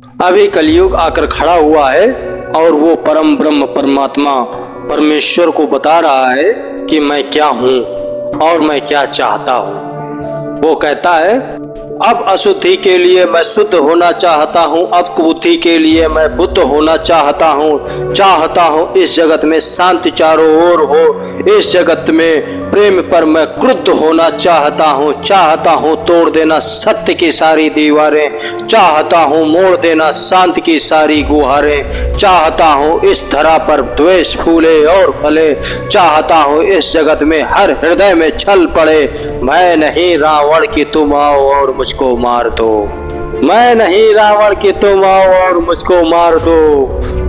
अभी कलयुग आकर खड़ा हुआ है और वो परम ब्रह्म परमात्मा परमेश्वर को बता रहा है कि मैं क्या हूँ और मैं क्या चाहता हूँ। वो कहता है, अब अशुद्धि के लिए मैं शुद्ध होना चाहता हूँ, अब बुद्धि के लिए मैं बुद्ध होना चाहता हूँ इस जगत में शांति चारों ओर हो, इस जगत में प्रेम पर मैं क्रुद्ध होना चाहता हूँ तोड़ देना सत्य की सारी दीवारें, चाहता हूँ मोड़ देना शांति की सारी गुहारें, चाहता हूँ इस धरा पर द्वेष फूले और फले, चाहता हूँ इस जगत में हर हृदय में छल पड़े। मैं नहीं रावण की तुम आओ और मुझको मार दो, मैं नहीं रावण की तुम आओ और मुझको मार दो,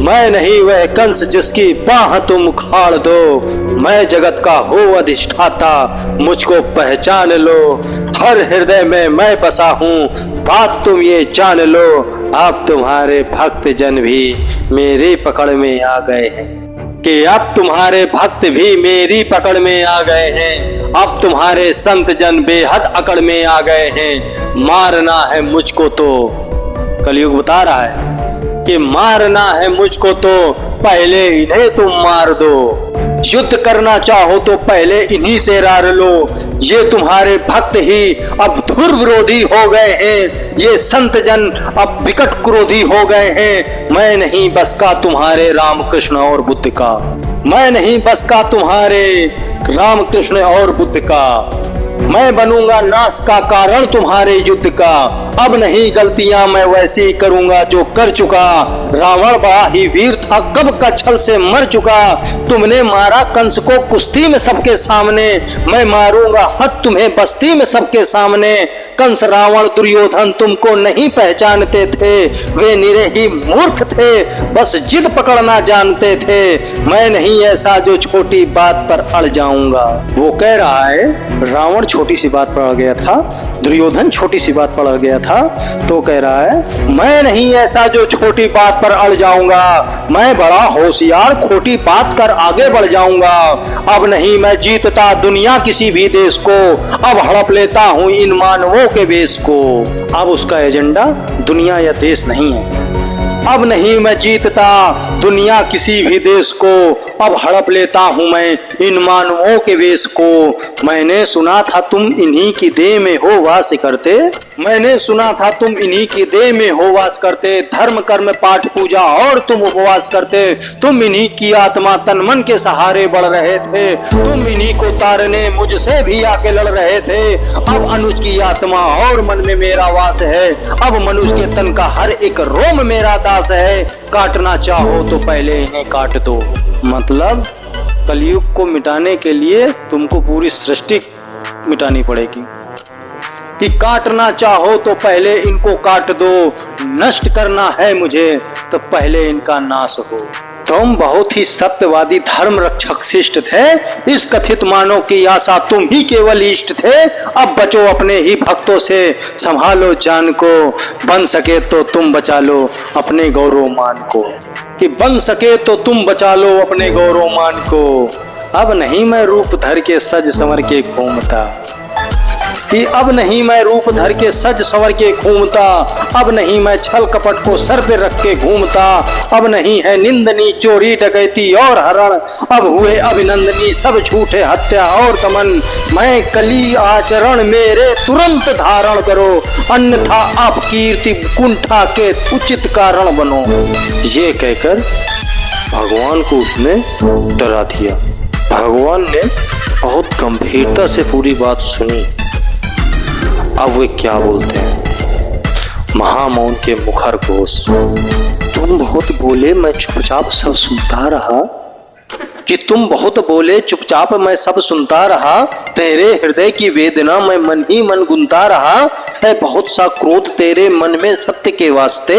मैं नहीं वह कंस जिसकी बाह तुम उखाड़ दो, मैं जगत का हो अधिष्ठाता मुझको पहचान लो, हर हृदय में मैं बसा हूँ बात तुम ये जान लो। अब तुम्हारे भक्त जन भी मेरी पकड़ में आ गए हैं, कि अब तुम्हारे भक्त भी मेरी पकड़ में आ गए हैं, अब तुम्हारे संत जन बेहद अकड़ में आ गए हैं। मारना है मुझको तो, कलयुग बता रहा है कि मारना है मुझको तो पहले इन्हें तुम मार दो, युद्ध करना चाहो तो पहले इन्हीं से रार लो। ये तुम्हारे भक्त ही अब धुर विरोधी हो गए हैं, ये संत जन अब विकट क्रोधी हो गए हैं। मैं नहीं बस का तुम्हारे राम कृष्ण और बुद्ध का, मैं नहीं बस का तुम्हारे राम कृष्ण और बुद्ध का, मैं बनूंगा नाश का कारण तुम्हारे युद्ध का। अब नहीं गलतियां मैं वैसी करूंगा जो कर चुका, रावण बड़ा ही वीर था कब का छल से मर चुका। तुमने मारा कंस को कुश्ती में सबके सामने, मैं मारूंगा हद तुम्हें बस्ती में सबके सामने। कंस रावण दुर्योधन तुमको नहीं पहचानते थे, वे निरे ही मूर्ख थे, बस जिद पकड़ना जानते थे। मैं नहीं ऐसा जो छोटी बात पर अड़ जाऊंगा। वो कह रहा है रावण छोटी सी बात पर अड़ गया था, दुर्योधन छोटी सी बात पर अड़ गया था, तो कह रहा है मैं नहीं ऐसा जो छोटी बात पर अड़ जाऊंगा, मैं बड़ा होशियार खोटी बात कर आगे बढ़ जाऊंगा। अब नहीं मैं जीतता दुनिया किसी भी देश को, अब हड़प लेता हूं इन मानवों के वेश को। अब उसका एजेंडा दुनिया या देश नहीं है, अब नहीं मैं जीतता दुनिया किसी भी देश को, अब हड़प लेता हूं मैं इन मानवों के वेश को। मैंने सुना था तुम इन्हीं की देह में हो वास करते, मैंने सुना था तुम इन्हीं की देह में हो वास करते, धर्म कर्म पाठ पूजा और तुम उपवास करते, तुम इन्हीं की आत्मा तन मन के सहारे बढ़ रहे थे, तुम इन्हीं को तारने मुझसे भी आके लड़ रहे थे। अब अनुज की आत्मा और मन में मेरा वास है, अब मनुष्य के तन का हर एक रोम मेरा दास है। काटना चाहो तो पहले इन्हें काट दो, मतलब कलयुग को मिटाने के लिए तुमको पूरी सृष्टि मिटानी पड़ेगी। कि काटना चाहो तो पहले इनको काट दो, नष्ट करना है मुझे तो पहले इनका नाश हो। तुम बहुत ही सत्यवादी धर्म रक्षक शिष्ट थे, इस कथित मानव की आशा तुम ही केवल इष्ट थे। अब बचो अपने ही भक्तों से, संभालो जान को, बन सके तो तुम बचा लो अपने गौरव मान को, कि बन सके तो तुम बचा लो अपने गौरव मान को। अब नहीं मैं रूप धर के सज संवर के घूमता, कि अब नहीं मैं रूप धर के सज संवर के घूमता, अब नहीं मैं छल कपट को सर पे रख के घूमता, अब नहीं है निंदनी चोरी डकैती और हरण, अब हुए अभिनंदनी सब झूठे हत्या और दमन। मैं कली आचरण मेरे तुरंत धारण करो, अन्यथा आप कीर्ति कुंठा के उचित कारण बनो। ये कहकर भगवान को उसने डरा दिया। भगवान ने बहुत गंभीरता से पूरी बात सुनी। अब वे क्या बोलते हैं, महामौन के मुखर घोष, तुम बहुत बोले मैं चुपचाप सब सुनता रहा, कि तुम बहुत बोले चुपचाप मैं सब सुनता रहा, तेरे हृदय की वेदना मैं मन ही मन गुनता रहा, है बहुत सा क्रोध तेरे मन में सत्य के वास्ते,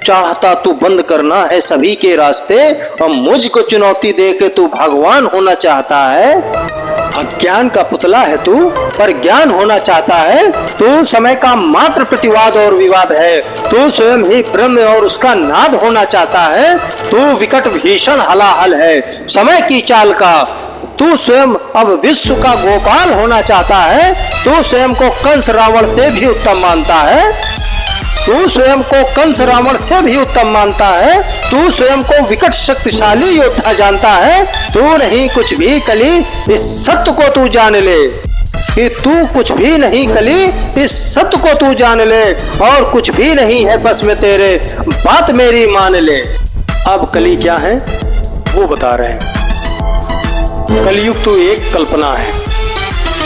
चाहता तू बंद करना है सभी के रास्ते, और मुझको चुनौती दे के तू भगवान होना चाहता है। अज्ञान का पुतला है तू, पर ज्ञान होना चाहता है तू, समय का मात्र प्रतिवाद और विवाद है, तू स्वयं ही ब्रह्म और उसका नाद होना चाहता है, तू विकट भीषण हलाहल है समय की चाल का, तू स्वयं अब विश्व का गोपाल होना चाहता है, तू स्वयं को कंस रावण से भी उत्तम मानता है। तू स्वयं को कंस रावण से भी उत्तम मानता है, तू स्वयं को विकट शक्तिशाली योद्धा जानता है। तू नहीं कुछ भी कली, इस सत्य को तू जान ले कि तू कुछ भी नहीं कली, इस सत्य को तू जान ले, और कुछ भी नहीं है बस में तेरे, बात मेरी मान ले। अब कली क्या है वो बता रहे हैं। कलयुग तो एक कल्पना है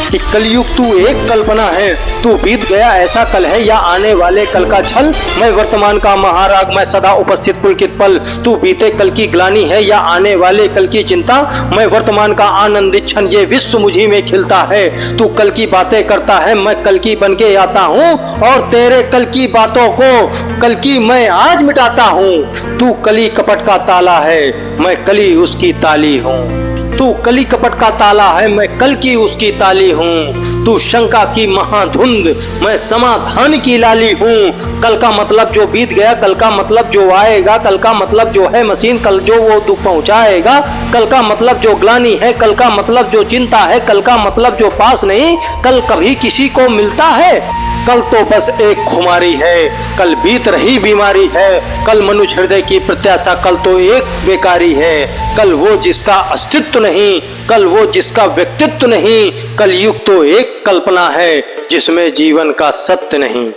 कि कलयुग तू एक कल्पना है, तू बीत गया ऐसा कल है या आने वाले कल का छल। मैं वर्तमान का महाराग, मैं सदा उपस्थित पुलकित पल, तू बीते कल की ग्लानि है या आने वाले कल की चिंता। मैं वर्तमान का आनंदित क्षण, ये विश्व मुझी में खिलता है। तू कल की बातें करता है, मैं कल की बन के आता हूँ, और तेरे कल की बातों को कल की मैं आज मिटाता हूँ। तू कली कपट का ताला है, मैं कली उसकी ताली हूँ। तू कली कपट का ताला है, मैं कल की उसकी ताली हूँ। तू शंका की महाधुंध, मैं समाधान की लाली हूँ। कल का मतलब जो बीत गया, कल का मतलब जो आएगा, कल का मतलब जो है मशीन, कल जो वो दुख पहुँचाएगा। कल का मतलब जो ग्लानि है, कल का मतलब जो चिंता है, कल का मतलब जो पास नहीं, कल कभी किसी को मिलता है। कल तो बस एक खुमारी है, कल बीत रही बीमारी है, कल मनुष्य हृदय की प्रत्याशा, कल तो एक बेकारी है। कल वो जिसका अस्तित्व नहीं, कल वो जिसका व्यक्तित्व नहीं, कल युग तो एक कल्पना है जिसमें जीवन का सत्य नहीं।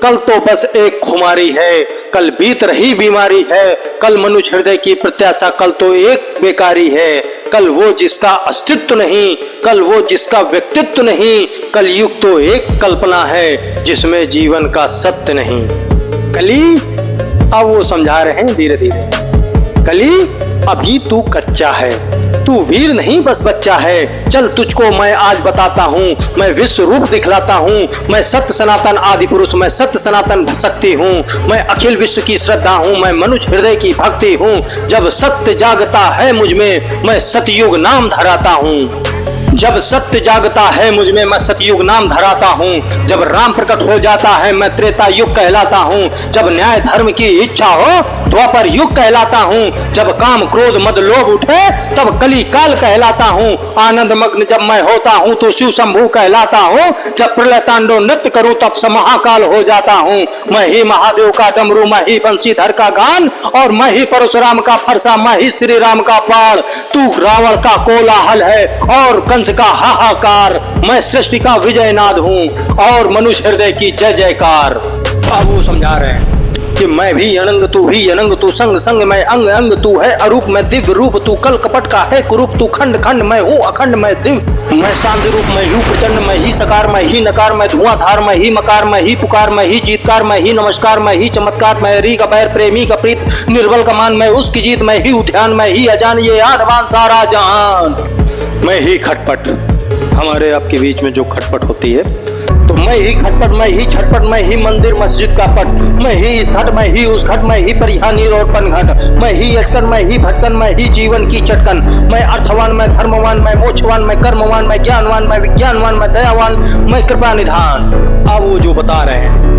कल तो बस एक खुमारी है, कल बीत रही बीमारी है, कल मनुष्य हृदय की प्रत्याशा, कल तो एक बेकारी है। कल वो जिसका अस्तित्व नहीं, कल वो जिसका व्यक्तित्व नहीं, कल युग तो एक कल्पना है जिसमें जीवन का सत्य नहीं। कली अब वो समझा रहे हैं धीरे धीरे। कली अभी तू कच्चा है, तू वीर नहीं बस बच्चा है। चल तुझको मैं आज बताता हूँ, मैं विश्व रूप दिखलाता हूँ। मैं सत्य सनातन आदि पुरुष, मैं सत्य सनातन शक्ति हूँ। मैं अखिल विश्व की श्रद्धा हूँ, मैं मनुष्य हृदय की भक्ति हूँ। जब सत्य जागता है मुझ में, मैं सतयुग नाम धराता हूँ। जब सत्य जागता है मुझ में, मैं सतयुग नाम धराता हूँ। जब राम प्रकट हो जाता है, मैं त्रेता युग कहलाता हूँ। जब न्याय धर्म की इच्छा हो, द्वापर युग कहलाता हूँ। जब काम क्रोध मद लोभ उठे, तब कली काल कहलाता हूँ। आनंद मग्न जब मैं होता हूँ, तो शिव शंभू कहलाता हूँ। जब प्रलय तांडव नृत्य करूँ, तब से महाकाल हो जाता हूँ। मैं ही महादेव का डमरू, मैं ही बंशीधर का गान, और मैं ही परशुराम का फरसा, मैं ही श्री राम का बाण। तू रावण का कोलाहल है और का हाहाकार, मैं सृष्टि का विजय नाद हूँ और मनुष्य हृदय की जय जयकार। अब वो समझा रहे हैं कि मैं भी अनंग तू भी अनंग, तू संग संग मैं अंग अंग, तू है अरूप मैं दिव्य रूप, तू कल कपट का है कुरूप, तू खंड खंड मैं हूँ अखंड मैं दिव्य। मैं शांति रूप मैं हूँ प्रचंड, मैं ही सकार मैं ही नकार, मैं धुआंधार मैं ही मकार, मैं ही पुकार मैं ही जीतकार, मैं ही नमस्कार मैं ही चमत्कार, मैं री का पैर प्रेमी का प्रीत, निर्बल का मान मैं उसकी जीत, मैं ही उद्यान मैं ही अजान, ये आठवान सारा जहान। मैं ही खटपट, हमारे आपके बीच में जो खटपट होती है, तो मैं ही खटपट, मैं ही छटपट, मैं ही मंदिर मस्जिद का पट, मैं ही इस घट मैं ही उस घट, मैं ही परिहानी और पनघट, मैं ही अटकन मैं ही भटकन, मैं ही जीवन की चटकन। मैं अर्थवान मैं धर्मवान मैं मोक्षवान मैं कर्मवान मैं ज्ञानवान मैं विज्ञानवान मैं दयावान मैं कृपा निधान। अब वो जो बता रहे हैं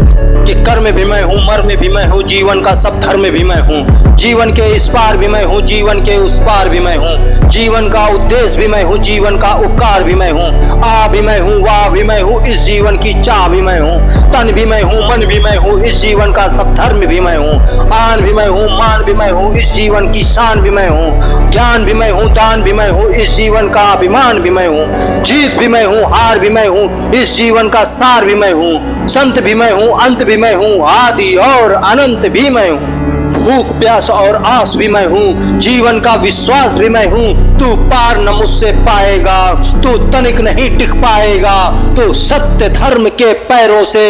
कि कर्म भी मैं हूँ, मर्म भी मैं हूँ, जीवन का सब धर्म भी मैं हूँ। जीवन के इस पार भी मैं हूँ, जीवन के उस पार भी मैं हूँ। जीवन का उद्देश्य भी मैं हूँ, जीवन का उपकार भी मैं हूँ। आ भी मैं हूँ, वाह भी मैं हूँ, इस जीवन की चाह भी मैं हूँ। तन भी मैं हूँ, मन भी मैं हूँ, इस जीवन का सब धर्म भी मैं हूँ। आन भी मैं हूँ, मान भी मैं हूँ, इस जीवन की शान भी मैं हूँ। ज्ञान भी मैं हूँ, दान भी मैं हूँ, इस जीवन का अभिमान भी मैं हूँ। जीत भी मैं हूँ, हार भी मैं हूँ, इस जीवन का सार भी मैं हूँ। संत भी मैं हूँ, अंत भी मैं हूँ, आदि और अनंत भी मैं हूँ। भूख प्यास और आस भी मैं हूँ, जीवन का विश्वास भी मैं हूँ। तू पार न मुझसे पाएगा, तू तनिक नहीं टिक पाएगा, तू सत्य धर्म के पैरों से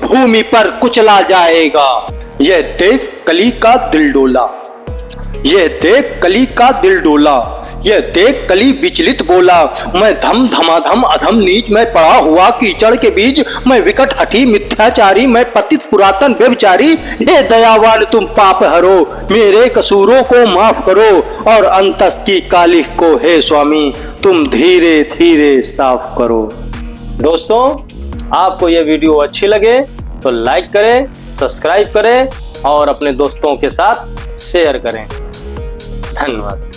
भूमि पर कुचला जाएगा। ये देख कली का दिल डोला, ये देख कली का दिल डोला, ये देख कली विचलित बोला। मैं धम धमाधम अधम नीच, मैं पड़ा हुआ कीचड़ के बीच, मैं विकट हठी मिथ्याचारी, मैं पतित पुरातन व्यभिचारी। हे दयावान तुम पाप हरो, मेरे कसूरों को माफ करो, और अंतस की कालिख को हे स्वामी तुम धीरे धीरे साफ करो। दोस्तों, आपको यह वीडियो अच्छी लगे तो लाइक करें, सब्सक्राइब करें और अपने दोस्तों के साथ शेयर करें। धन्यवाद।